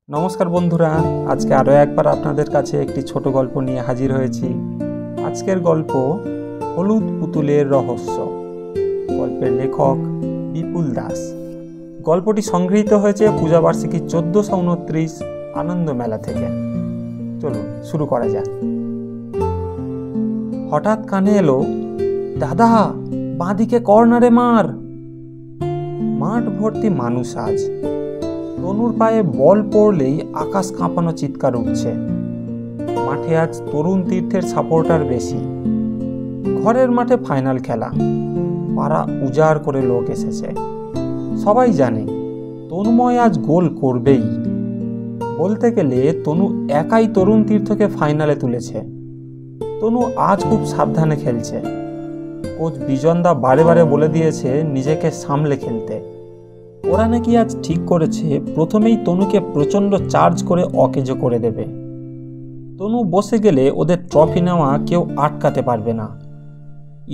নমস্কার বন্ধুরা, আজকে আরও একবার আপনাদের কাছে একটি ছোট গল্প নিয়ে হাজির হয়েছি। আজকের গল্প হলুদ পুতুলের রহস্য। গল্পের লেখক বিপুল দাস। গল্পটি সংগৃহীত হয়েছে পূজাবার্ষিকী 1429 আনন্দ মেলা থেকে। চলুন শুরু করা যাক। হঠাৎ কানে এলো, দাদা বাঁদিকে কর্নারে মার। মাঠ ভর্তি মানুষ আজ। তনুর পায়ে বল পড়লেই আকাশ কাঁপানো চিৎকার উঠছে। মাঠে আজ তরুণ তীর্থের সাপোর্টার বেশি। ঘরের মাঠে ফাইনাল খেলা, পাড়া উজাড় করে লোক এসেছে। সবাই জানে তনুময় আজ গোল করবেই। বলতে গেলে তনু একাই তরুণ তীর্থকে ফাইনালে তুলেছে। তনু আজ খুব সাবধানে খেলছে। কোচ বিজনদা বারে বারে বলে দিয়েছে নিজেকে সামলে খেলতে। ওরা নাকি আজ ঠিক করেছে প্রথমেই তনুকে প্রচণ্ড চার্জ করে অকেজো করে দেবে। তনু বসে গেলে ওদের ট্রফি নেওয়া কেউ আটকাতে পারবে না।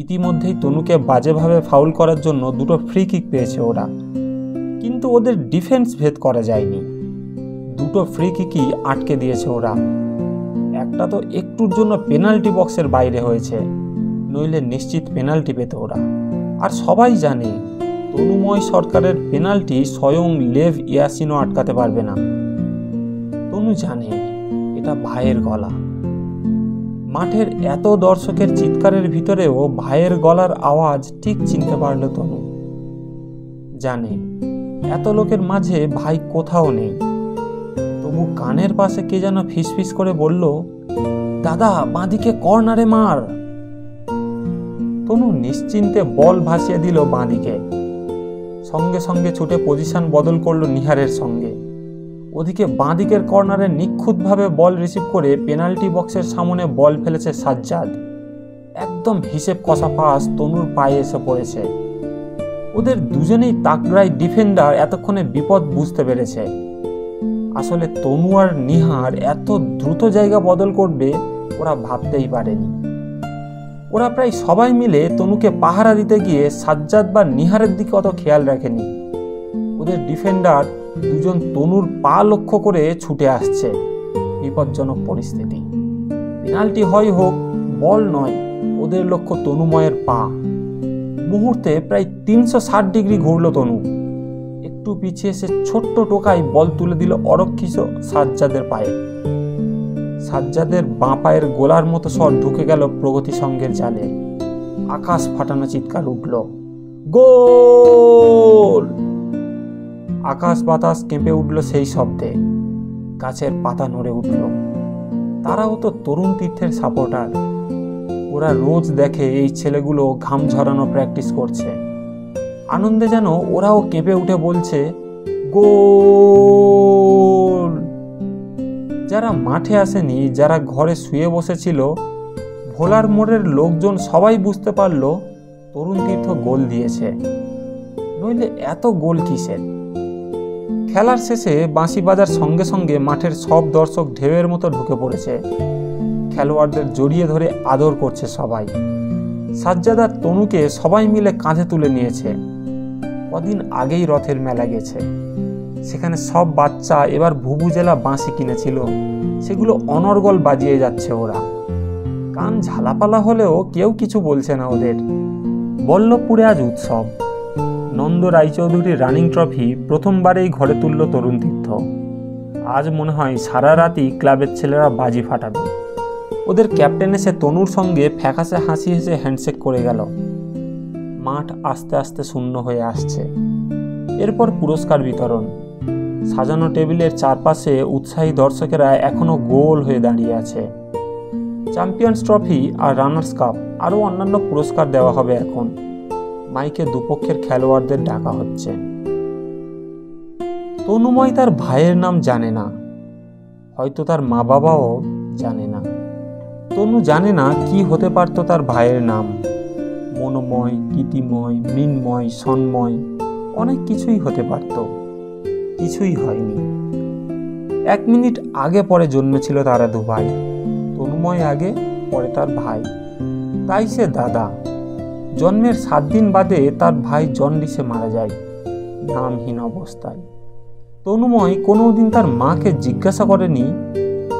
ইতিমধ্যেই তনুকে বাজেভাবে ফাউল করার জন্য দুটো ফ্রি কিক পেয়েছে ওরা, কিন্তু ওদের ডিফেন্স ভেদ করা যায়নি। দুটো ফ্রি কিকই আটকে দিয়েছে ওরা। একটা তো একটুর জন্য পেনাল্টি বক্সের বাইরে হয়েছে, নইলে নিশ্চিত পেনাল্টি পেত ওরা। আর সবাই জানে তনুময় সরকারের পেনাল্টি স্বয়ং লেভ ইয়াসিনও আটকাতে পারবে না। তনু জানে এটা ভাইয়ের গলা। মাঠের এত দর্শকের চিৎকারের ভিতরেও ভাইয়ের গলার আওয়াজ ঠিক চিনতে পারল তনু। জানে এত লোকের মাঝে ভাই কোথাও নেই। তবু কানের পাশে কে যেন ফিসফিস করে বলল, দাদা বাঁদিকে কর্নারে মার। তনু নিশ্চিন্তে বল ভাসিয়ে দিল বাঁদিকে। সঙ্গে সঙ্গে ছুটে পজিশন বদল করলো নিহারের সঙ্গে। ওদিকে বাঁদিকের কর্নারে নিখুঁতভাবে বল রিসিভ করে পেনাল্টি বক্সের সামনে বল ফেলেছে সাজ্জাদ। একদম হিসেব কষা পাস তনুর পায়ে এসে পড়েছে। ওদের দুজনেই তাকড়াই ডিফেন্ডার এতক্ষণে বিপদ বুঝতে পেরেছে। আসলে তনু আর নিহার এত দ্রুত জায়গা বদল করবে ওরা ভাবতেই পারেনি। ওরা প্রায় সবাই মিলে তনুকে পাহারা দিতে গিয়ে সাজ্জাদ বা নিহারের দিকে অত খেয়াল রাখেনি। ওদের ডিফেন্ডার দুজন তনুর পা লক্ষ্য করে ছুটে আসছে। বিপজ্জনক পরিস্থিতি। পেনাল্টি হয় হোক, বল নয়, ওদের লক্ষ্য তনুময়ের পা। মুহূর্তে প্রায় 360 ডিগ্রি ঘুরল তনু। একটু পিছিয়ে এসে ছোট্ট টোকায় বল তুলে দিল অরক্ষিত সাজ্জাদের পায়ে। সাজ্জাদের বাঁ পায়ের গোলার মতো শট ঢুকে গেল প্রগতি সংঘের জালে। আকাশ ফাটানো চিৎকার উঠল, গোল! আকাশ বাতাস কেঁপে উঠল সেই শব্দে। গাছের পাতা নড়ে উঠল। তারাও তো তরুণ তীর্থের সাপোর্টার। ওরা রোজ দেখে এই ছেলেগুলো ঘাম ঝরানো প্র্যাকটিস করছে। আনন্দে যেন ওরাও কেঁপে উঠে বলছে, গোল! যারা মাঠে আসেনি, যারা ঘরে শুয়ে বসেছিল, ভোলার মোড়ের লোকজন সবাই বুঝতে পারল তরুণ তীর্থ গোল দিয়েছে। নইলে এত গোল কিসের? খেলার শেষে বাঁশি বাজার সঙ্গে সঙ্গে মাঠের সব দর্শক ঢেউয়ের মতো ঢুকে পড়েছে। খেলোয়াড়দের জড়িয়ে ধরে আদর করছে সবাই। সাজ্জাদ আর তনুকে সবাই মিলে কাঁধে তুলে নিয়েছে। কদিন আগেই রথের মেলা গেছে। সেখানে সব বাচ্চা এবার ভুভুজেলা বাঁশি কিনেছিল। সেগুলো অনর্গল বাজিয়ে যাচ্ছে ওরা। কান ঝালাপালা হলেও কেউ কিছু বলছে না ওদের। বল্লভপুরে আজ উৎসব। নন্দ রায়চৌধুরীর রানিং ট্রফি প্রথমবারেই ঘরে তুলল তরুণ তীর্থ। আজ মনে হয় সারা রাতই ক্লাবের ছেলেরা বাজি ফাটাবে। ওদের ক্যাপ্টেন এসে তনুর সঙ্গে ফ্যাকাসে হাসি হেসে হ্যান্ডশেক করে গেল। মাঠ আস্তে আস্তে শূন্য হয়ে আসছে। এরপর পুরস্কার বিতরণ। সাজানো টেবিলের চারপাশে উৎসাহী দর্শকেরা এখনো গোল হয়ে দাঁড়িয়ে আছে। চ্যাম্পিয়ন্স ট্রফি আর রানার্স কাপ আরও অন্যান্য পুরস্কার দেওয়া হবে এখন। মাইকে দুপক্ষের খেলোয়াড়দের ডাকা হচ্ছে। তনুময় তার ভাইয়ের নাম জানে না, হয়তো তার মা বাবাও জানে না। তনু জানে না কি হতে পারত তার ভাইয়ের নাম। মনোময়, গীতিময়, মৃন্ময়, সন্ময়, অনেক কিছুই হতে পারত। কিছুই হয়নি। 1 মিনিট আগে পরে জন্মেছিল তারা দু ভাই। তনুময় আগে, পরে তার ভাই। তাই সে দাদা। জন্মের 7 দিন বাদে তার ভাই জন্ডিসে মারা যায়, নামহীন অবস্থায়। তনুময় কোনোদিন তার মাকে জিজ্ঞাসা করেনি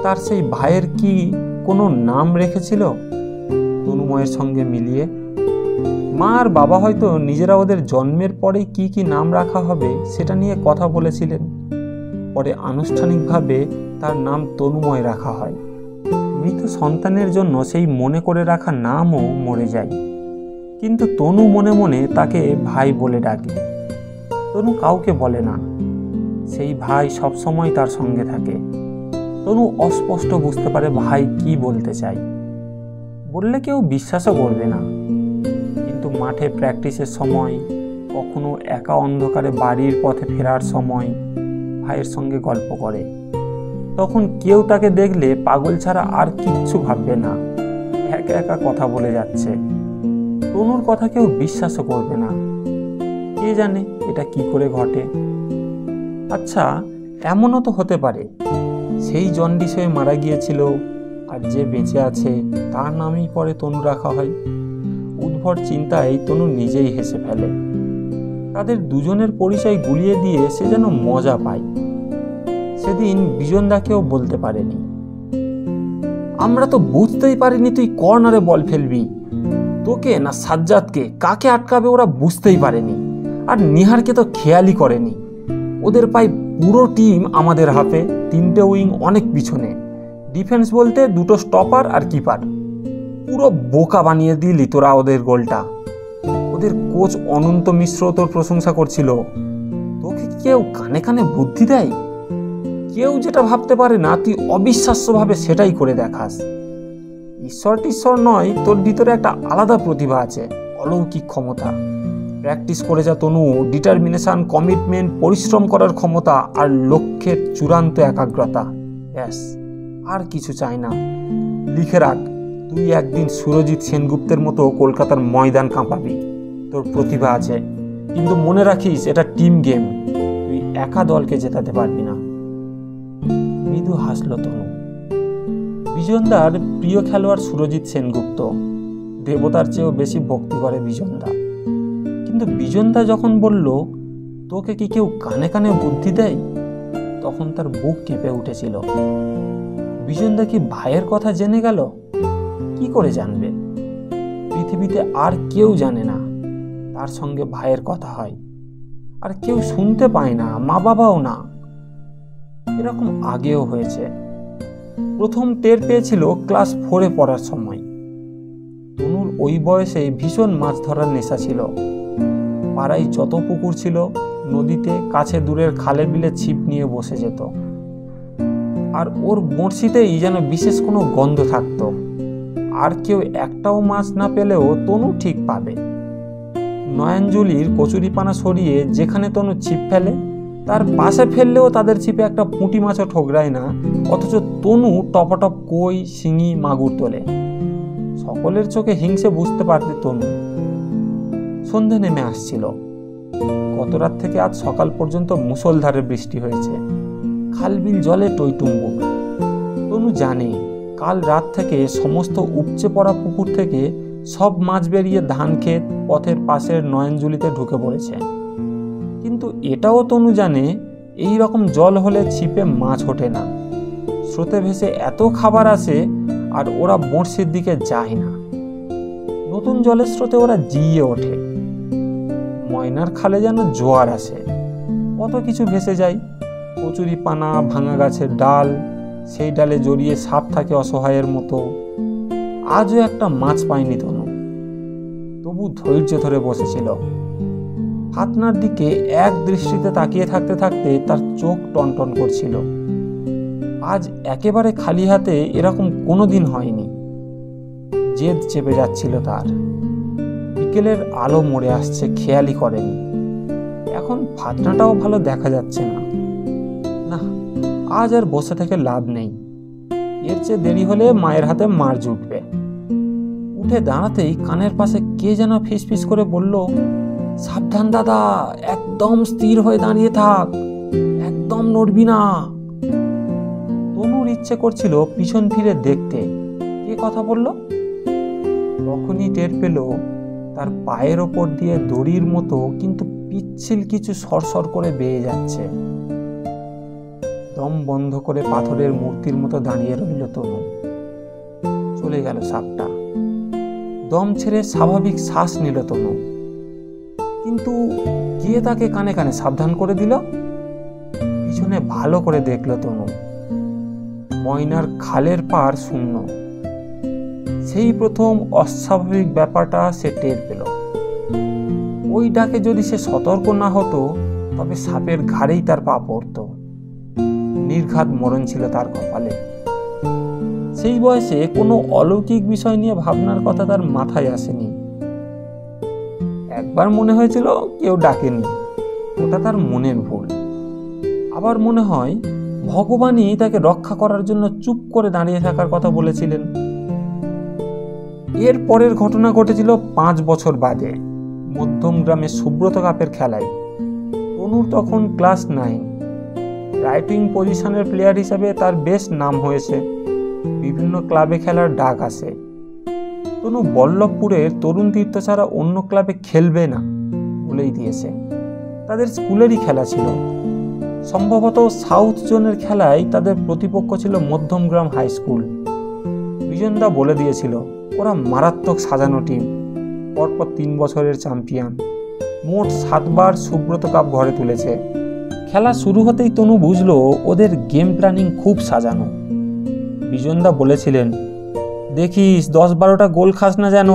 তার সেই ভাইয়ের কি কোনো নাম রেখেছিল তনুময়ের সঙ্গে মিলিয়ে। মা আর বাবা হয়তো নিজেরা ওদের জন্মের পরেই কি কি নাম রাখা হবে সেটা নিয়ে কথা বলেছিলেন। পরে আনুষ্ঠানিকভাবে তার নাম তনুময় রাখা হয়। মৃত সন্তানের জন্য সেই মনে করে রাখা নামও মরে যায়, কিন্তু তনু মনে মনে তাকে ভাই বলে ডাকে। তনু কাউকে বলে না, সেই ভাই সবসময় তার সঙ্গে থাকে। তনু অস্পষ্ট বুঝতে পারে ভাই কি বলতে চায়, বললে কেউ বিশ্বাসও করবে না। কিন্তু মাঠে প্র্যাকটিসের সময়, কখনো একা অন্ধকারে বাড়ির পথে ফেরার সময় ভাইয়ের সঙ্গে গল্প করে, তখন কেউ তাকে দেখলে পাগল ছাড়া আর কিচ্ছু ভাববে না, একা একা কথা বলে যাচ্ছে। তনুর কথা কেউ বিশ্বাসও করবে না। কে জানে এটা কি করে ঘটে। আচ্ছা, এমনও তো হতে পারে সেই জন্ডিস হয়ে মারা গিয়েছিল আর যে বেঁচে আছে তার নামেই পরে তনু রাখা হয়। উদ্ভট চিন্তায় তনু নিজেই হেসে ফেলে। তাদের দুজনের পরিচয় গুলিয়ে দিয়ে সে যেন মজা পায়। সেদিন বিজনদাকেও বলতে পারেনি, আমরা তো বুঝতেই পারিনি তুই কর্নারে বল ফেলবি। তোকে না সাজ্জাদকে কাকে আটকাবে ওরা বুঝতেই পারেনি। আর নিহারকে তো খেয়ালই করেনি। ওদের পাই পুরো টিম আমাদের হাফে, 3টে উইং অনেক পিছনে, ডিফেন্স বলতে 2টো স্টপার আর কিপার। পুরো বোকা বানিয়ে দিলি তোরা ওদের গোলটা। ওদের কোচ অনন্ত মিশ্র তোর প্রশংসা করছিল। তোকে কেউ কানে কানে বুদ্ধি দেয়? কেউ যেটা ভাবতে পারে না তুই অবিশ্বাস্যভাবে সেটাই করে দেখাস। ঈশ্বর টিশ্বর নয়, তোর ভিতরে একটা আলাদা প্রতিভা আছে, অলৌকিক ক্ষমতা। প্র্যাকটিস করে যা তনু, ডিটারমিনেশন, কমিটমেন্ট, পরিশ্রম করার ক্ষমতা আর লক্ষ্যের চূড়ান্ত একাগ্রতা, ব্যাস আর কিছু চাই না। লিখে রাখ, তুই একদিন সুরজিৎ সেনগুপ্তের মতো কলকাতার ময়দান কাঁপাবি। তোর প্রতিভা আছে, কিন্তু মনে রাখিস এটা টিম গেম, তুই একা দলকে জেতাতে পারবি না। মৃদু হাসল তনু। বিজনদার প্রিয় খেলোয়াড় সুরজিৎ সেনগুপ্ত, দেবতার চেয়েও বেশি ভক্তি করে বিজনদা। কিন্তু বিজনদা যখন বলল তোকে কি কেউ কানে কানে বুদ্ধি দেয়, তখন তার বুক কেঁপে উঠেছিল। বিজনদা কি ভাইয়ের কথা জেনে গেল? কি করে জানবে? পৃথিবীতে আর কেউ জানে না তার সঙ্গে ভাইয়ের কথা হয়, আর কেউ শুনতে পায় না, মা বাবাও না। এরকম আগেও হয়েছে। প্রথম টের পেয়েছিল ক্লাস 4-এ পড়ার সময়। তনুর ওই বয়সে ভীষণ মাছ ধরার নেশা ছিল। পাড়ায় যত পুকুর ছিল, নদীতে, কাছে দূরের খালে বিলে ছিপ নিয়ে বসে যেত। আর ওর বড়শিতেই যেন বিশেষ কোনো গন্ধ থাকতো। আর কেউ একটাও মাছ না পেলেও তনু ঠিক পাবে। নয়নজুলির কচুরিপানা সরিয়ে যেখানে তনু ছিপ ফেলে, তার পাশে ফেললেও তাদের ছিপে একটা পুঁটি মাছও ঠোকরায় না, অথচ তনু টপাটপ কই, শিঙি, মাগুর তোলে। সকলের চোখে হিংসে বুঝতে পারতে তনু। সন্ধে নেমে আসছিল। গত রাত থেকে আজ সকাল পর্যন্ত মুষলধারে বৃষ্টি হয়েছে। খালবিল জলে টইটুম্বুর। তনু জানে কাল রাত থেকে সমস্ত উপচে পড়া পুকুর থেকে সব মাছ বেরিয়ে ধান ক্ষেত, পথের পাশের নয়নজুলিতে ঢুকে পড়েছে। কিন্তু এটাও তনু জানে এই রকম জল হলে ছিপে মাছ ওঠে না। স্রোতে ভেসে এত খাবার আসে আর ওরা বড়শির দিকে যায় না। নতুন জলের স্রোতে ওরা জিয়ে ওঠে। ময়নার খালে যেন জোয়ার আসে, কত কিছু ভেসে যায়। কচুরিপানা, ভাঙা গাছের ডাল, সেই ডালে জড়িয়ে সাপ থাকে অসহায়ের মতো। আজও একটা মাছ পায়নি তনু, তবু ধৈর্য ধরে বসেছিল। ফাতনার দিকে এক দৃষ্টিতে তাকিয়ে থাকতে থাকতে তার চোখ টনটন করছিল। আজ একেবারে খালি হাতে এরকম কোনোদিন হয়নি। জেদ চেপে যাচ্ছিল তার। বিকেলের আলো মরে আসছে, খেয়ালই করেনি। এখন ফাতনাটাও ভালো দেখা যাচ্ছে না। না, আজ আর বসে থেকে লাভ নেই। এর চেয়ে দেরি হলে মায়ের হাতে মার জুটবে। উঠে দাঁড়াতেই কানের পাশে কে যেন ফিসফিস করে বলল, সাবধান দাদা, একদম স্থির হয়ে দাঁড়িয়ে থাক, একদম নড়বি না। তনুর ইচ্ছে করছিল পিছন ফিরে দেখতে কে কথা বলল। তখনই টের পেল তার পায়ের ওপর দিয়ে দড়ির মতো কিন্তু পিচ্ছিল কিছু সরসর করে বেয়ে যাচ্ছে। দম বন্ধ করে পাথরের মূর্তির মতো দাঁড়িয়ে রইল তনু। চলে গেল সাপটা। দম ছেড়ে স্বাভাবিক শ্বাস নিল তনু। কিন্তু কে তাকে কানে কানে সাবধান করে দিল? পিছনে ভালো করে দেখল তনু। ময়নার খালের পাড় শূন্য। সেই প্রথম অস্বাভাবিক ব্যাপারটা সে টের পেল। ওই ডাকে যদি সে সতর্ক না হতো তবে সাপের ঘাড়েই তার পা পড়ত। নির্ঘাত মরণ ছিল তার কপালে। সেই বয়সে কোনো অলৌকিক বিষয় নিয়ে ভাবনার কথা তার মাথায় আসেনি। একবার মনে হয়েছিল কেউ ডাকেনি, ওটা তার মনের ভুল। আবার মনে হয় ভগবানই তাকে রক্ষা করার জন্য চুপ করে দাঁড়িয়ে থাকার কথা বলেছিলেন। এর পরের ঘটনা ঘটেছিল 5 বছর বাদে, মধ্যম গ্রামে সুব্রত কাপের খেলায়। তনুর তখন ক্লাস 9। রাইটিং পজিশনের প্লেয়ার হিসাবে তার বেশ নাম হয়েছে। বিভিন্ন ক্লাবে খেলার ডাক আসে। তনু বল্লভপুরের তরুণ তীর্থ ছাড়া অন্য ক্লাবে খেলবে না বলেই দিয়েছে। তাদের স্কুলেরই খেলা ছিল। সম্ভবত সাউথ জোনের খেলায় তাদের প্রতিপক্ষ ছিল মধ্যমগ্রাম হাই স্কুল। বিজনদা বলে দিয়েছিল ওরা মারাত্মক সাজানো টিম, পরপর 3 বছরের চ্যাম্পিয়ন। মোট 7 বার সুব্রত কাপ ঘরে তুলেছে। খেলা শুরু হতেই তনু বুঝলো ওদের গেম প্ল্যানিং খুব সাজানো। বিজনদা বলেছিলেন, দেখিস 10-12টা গোল খাস না যেন।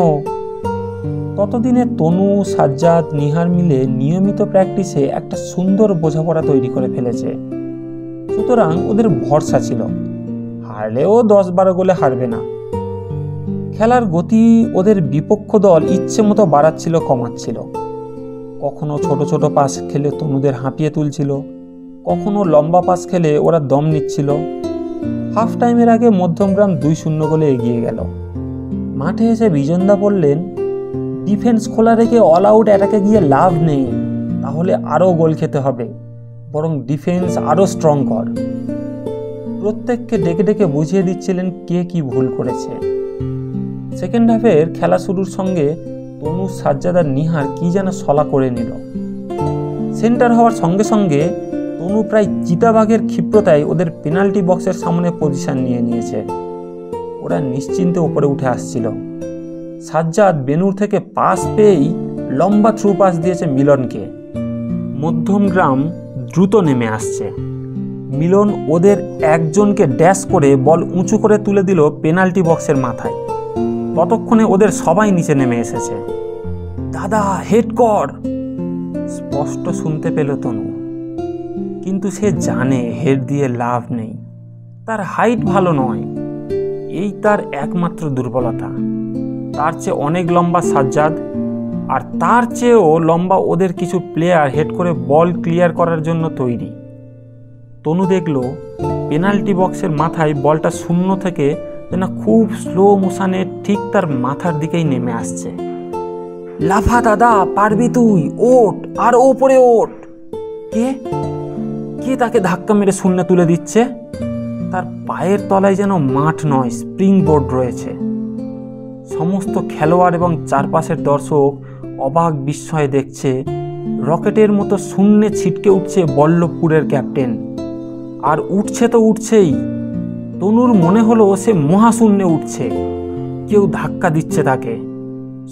ততদিনে তনু, সাজ্জাদ, নিহার মিলে নিয়মিত প্র্যাকটিসে একটা সুন্দর বোঝাপড়া তৈরি করে ফেলেছে। সুতরাং ওদের ভরসা ছিল, হারলেও 10-12 গোলে হারবে না। খেলার গতি ওদের বিপক্ষ দল ইচ্ছে মতো বাড়াচ্ছিল, কমাচ্ছিল। কখনো ছোট ছোট পাস খেলে তনুদের হাঁপিয়ে তুলছিল, কখনো লম্বা পাস খেলে ওরা দম নিচ্ছিল। হাফ টাইমের আগে মধ্যমগ্রাম 2-0 গোলে এগিয়ে গেল। মাঠে এসে বিজনদা বললেন, ডিফেন্স খোলা রেখে অল আউট অ্যাটাকে গিয়ে লাভ নেই, তাহলে আরও গোল খেতে হবে, বরং ডিফেন্স আরও স্ট্রং কর। প্রত্যেককে ডেকে ডেকে বুঝিয়ে দিচ্ছিলেন কে কি ভুল করেছে। সেকেন্ড হাফের খেলা শুরুর সঙ্গে তনু, সাজ্জাদ আর নিহার কি যেন সলা করে নিল। সেন্টার হওয়ার সঙ্গে সঙ্গে তনু প্রায় চিতাবাঘের ক্ষিপ্রতায় ওদের পেনাল্টি বক্সের সামনে পজিশন নিয়ে নিয়েছে। ওরা নিশ্চিন্তে উপরে উঠে আসছিল। সাজ্জাদ বেনুর থেকে পাস পেয়েই লম্বা থ্রু পাস দিয়েছে মিলনকে। মধ্যমগ্রাম দ্রুত নেমে আসছে। মিলন ওদের একজনকে ড্যাশ করে বল উঁচু করে তুলে দিল পেনাল্টি বক্সের মাথায়। ততক্ষণে ওদের সবাই নিচে নেমে এসেছে। দাদা, হেড কর, স্পষ্ট শুনতে পেল তনু। কিন্তু সে জানে হেড দিয়ে লাভ নেই। তার হাইট ভালো নয়, এই তার একমাত্র দুর্বলতা। তার চেয়ে অনেক লম্বা সাজ্জাদ, আর তার চেয়েও লম্বা ওদের কিছু প্লেয়ার হেড করে বল ক্লিয়ার করার জন্য তৈরি। তনু দেখল পেনাল্টি বক্সের মাথায় বলটা শূন্য থেকে যেন খুব স্লো মোশনে ঠিক তার মাথার দিকেই নেমে আসছে। লাফা দাদা, পারবি তুই, ওঠ, আর ওপরে ওঠ। কে কে তাকে ধাক্কা মেরে শূন্যে তুলে দিচ্ছে? তার পায়ের তলায় যেন মাঠ নয়, স্প্রিং বোর্ড রয়েছে। সমস্ত খেলোয়াড় এবং চারপাশের দর্শক অবাক বিস্ময়ে দেখছে রকেটের মতো শূন্যে ছিটকে উঠছে বল্লভপুরের ক্যাপ্টেন। আর উঠছে তো উঠছেই। তনুর মনে হলো সে মহাশূন্যে উঠছে, কেউ ধাক্কা দিচ্ছে তাকে।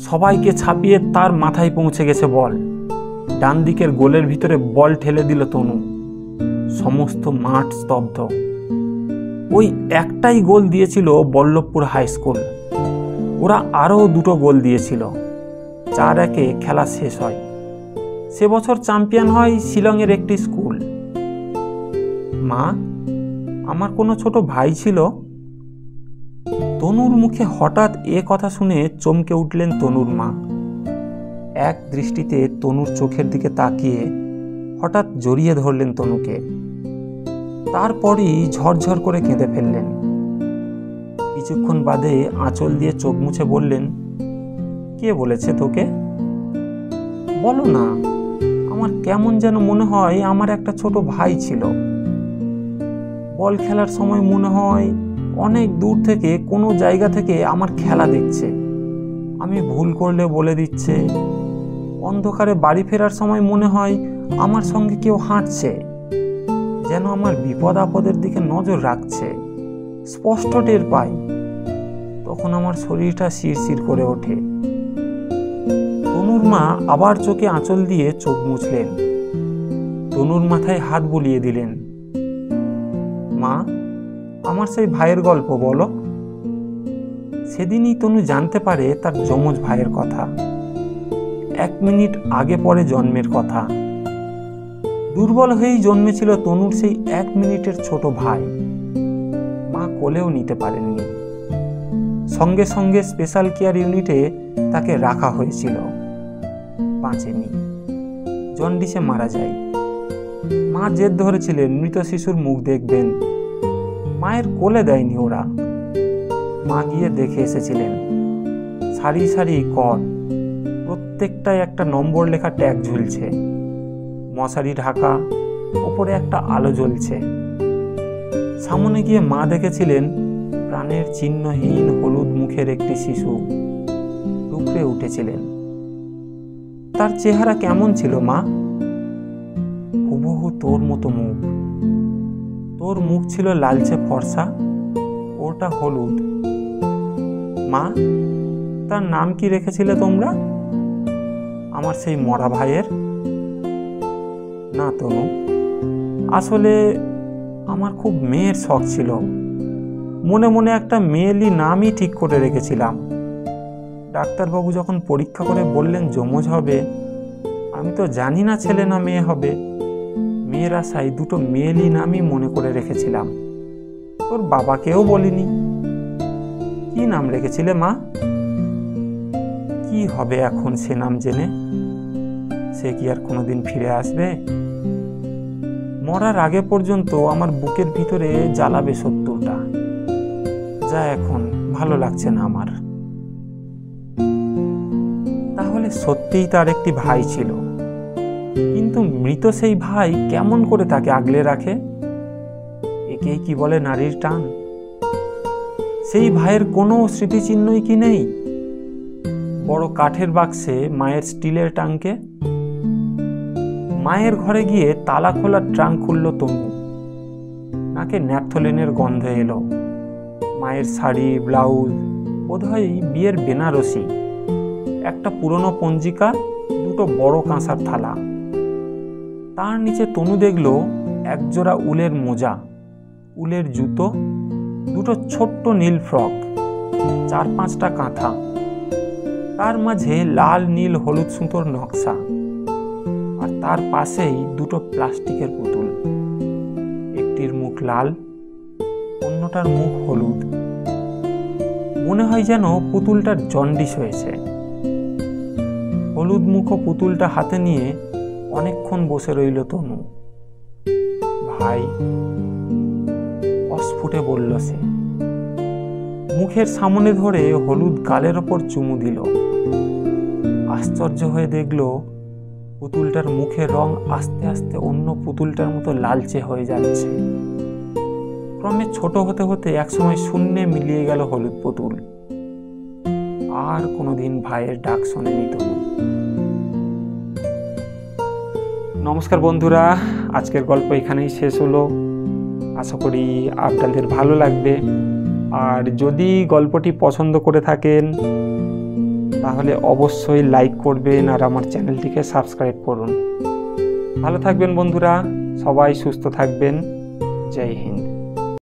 সবাইকে ছাপিয়ে তার মাথায় পৌঁছে গেছে বল। ডান দিকের গোলের ভিতরে বল ঠেলে দিল তনু। সমস্ত মাঠ স্তব্ধ। ওই একটাই গোল দিয়েছিল বল্লভপুর হাই স্কুল। ওরা আরও 2টো গোল দিয়েছিল। 4-1 খেলা শেষ হয়। সে বছর চ্যাম্পিয়ন হয় শিলংয়ের একটি স্কুল। মা, আমার কোনো ছোট ভাই ছিল? তনুর মুখে হঠাৎ এ কথা শুনে চমকে উঠলেন তনুর মা। এক দৃষ্টিতে তনুর চোখের দিকে তাকিয়ে হঠাৎ জড়িয়ে ধরলেন তনুকে। তারপরই ঝরঝর করে কেঁদে ফেললেন। কিছুক্ষণ বাদে আঁচল দিয়ে চোখ মুছে বললেন, কে বলেছে তোকে? বলো না, আমার কেমন যেন মনে হয় আমার একটা ছোট ভাই ছিল। বল খেলার সময় মনে হয় অনেক দূর থেকে কোনো জায়গা থেকে আমার খেলা দেখছে, আমি ভুল করলে বলে দিচ্ছে। অন্ধকারে বাড়ি ফেরার সময় মনে হয় আমার সঙ্গে কেউ হাঁটছে, যেন আমার বিপদ আপদের দিকে নজর রাখছে, স্পষ্ট টের পাই। তখন আমার শরীরটা শিরশির করে ওঠে। তনুর মা আবার চোখে আঁচল দিয়ে চোখ মুছলেন, তনুর মাথায় হাত বুলিয়ে দিলেন। মা, আমার সেই ভাইয়ের গল্প বলো। সেদিনই তনু জানতে পারে তার যমজ ভাইয়ের কথা, 1 মিনিট আগে পরে জন্মের কথা। দুর্বল হয়েই জন্মেছিল তনুর সেই 1 মিনিটের ছোট ভাই। মা কোলেও নিতে পারেননি, সঙ্গে সঙ্গে স্পেশাল কেয়ার ইউনিটে তাকে রাখা হয়েছিল। বাঁচেনি, জন্ডিসে মারা যায়। মা জেদ ধরেছিলেন মৃত শিশুর মুখ দেখবেন। মায়ের কোলে দেয়নি ওরা। মা গিয়ে দেখে এসেছিলেন সারি সারি কট, প্রত্যেকটায় একটা নম্বর লেখা ট্যাগ ঝুলছে, মশারি ঢাকা, ওপরে একটা আলো জ্বলছে। সামনে গিয়ে মা দেখেছিলেন প্রাণের চিহ্নহীন হলুদ মুখের একটি শিশু টুকরে উঠেছিলেন। তার চেহারা কেমন ছিল মা? হুবহু তোর মতো মুখ। তোর মুখ ছিল লালচে ফর্সা, ওটা হলুদ। মা, তার নাম কি রেখেছিলে তোমরা? আমার সেই মরা ভাইয়ের? না তনু, আসলে আমার খুব মেয়ের শখ ছিল। মনে মনে একটা মেয়েলি নামই ঠিক করে রেখেছিলাম। ডাক্তারবাবু যখন পরীক্ষা করে বললেন যমজ হবে, আমি তো জানি না ছেলে না মেয়ে হবে। মেয়ের আশায় দুটো মেয়েলি নামই মনে করে রেখেছিলাম। তোর বাবাকেও বলিনি। কি নাম রেখেছিলে মা? কি হবে এখন সে নাম জেনে? সে কি আর কোনোদিন ফিরে আসবে? মরার আগে পর্যন্ত আমার বুকের ভিতরে জ্বালাবে সত্যটা, যা এখন ভালো লাগছে না আমার। তাহলে সত্যিই তার একটি ভাই ছিল, কিন্তু মৃত সেই ভাই কেমন করে তাকে আগলে রাখে? একেই কি বলে নারীর টান? সেই ভাইয়ের কোনো স্মৃতিচিহ্নই কি নেই? বড় কাঠের বাক্সে মায়ের স্টিলের ট্রাঙ্কে। মায়ের ঘরে গিয়ে তালা খোলা ট্রাঙ্ক খুলল তনু। নাকে ন্যাপথলিনের গন্ধ এলো। মায়ের শাড়ি, ব্লাউজ, বোধহয় বিয়ের বেনারসি, একটা পুরনো পঞ্জিকা, দুটো বড় কাঁসার থালা। তার নিচে তনু দেখল একজোড়া উলের মোজা, উলের জুতো, দুটো ছোট্ট নীল ফ্রক, 4-5টা কাঁথা, তার মাঝে লাল নীল হলুদ সুতোর নকশা, আর তার পাশেই দুটো প্লাস্টিকের পুতুল। একটির মুখ লাল, অন্যটার মুখ হলুদ। মনে হয় যেন পুতুলটার জন্ডিস হয়েছে। হলুদ মুখ পুতুলটা হাতে নিয়ে অনেকক্ষণ বসে রইল তনু। ভাই, অস্ফুটে বলল সে। মুখের সামনে ধরে হলুদ গালের ওপর চুমু দিল। আশ্চর্য হয়ে দেখল পুতুলটার মুখের রং আস্তে আস্তে অন্য পুতুলটার মতো লালচে হয়ে যাচ্ছে। ক্রমে ছোট হতে হতে একসময় শূন্যে মিলিয়ে গেল হলুদ পুতুল। আর কোনোদিন ভাইয়ের ডাক শোনেনি তনু। নমস্কার বন্ধুরা, আজকের গল্প এখানেই শেষ হলো। আশা করি আপনাদের ভালো লাগবে। আর যদি গল্পটি পছন্দ করে থাকেন তাহলে অবশ্যই লাইক করবেন আর আমার চ্যানেলটিকে সাবস্ক্রাইব করুন। ভালো থাকবেন বন্ধুরা, সবাই সুস্থ থাকবেন। জয় হিন্দ।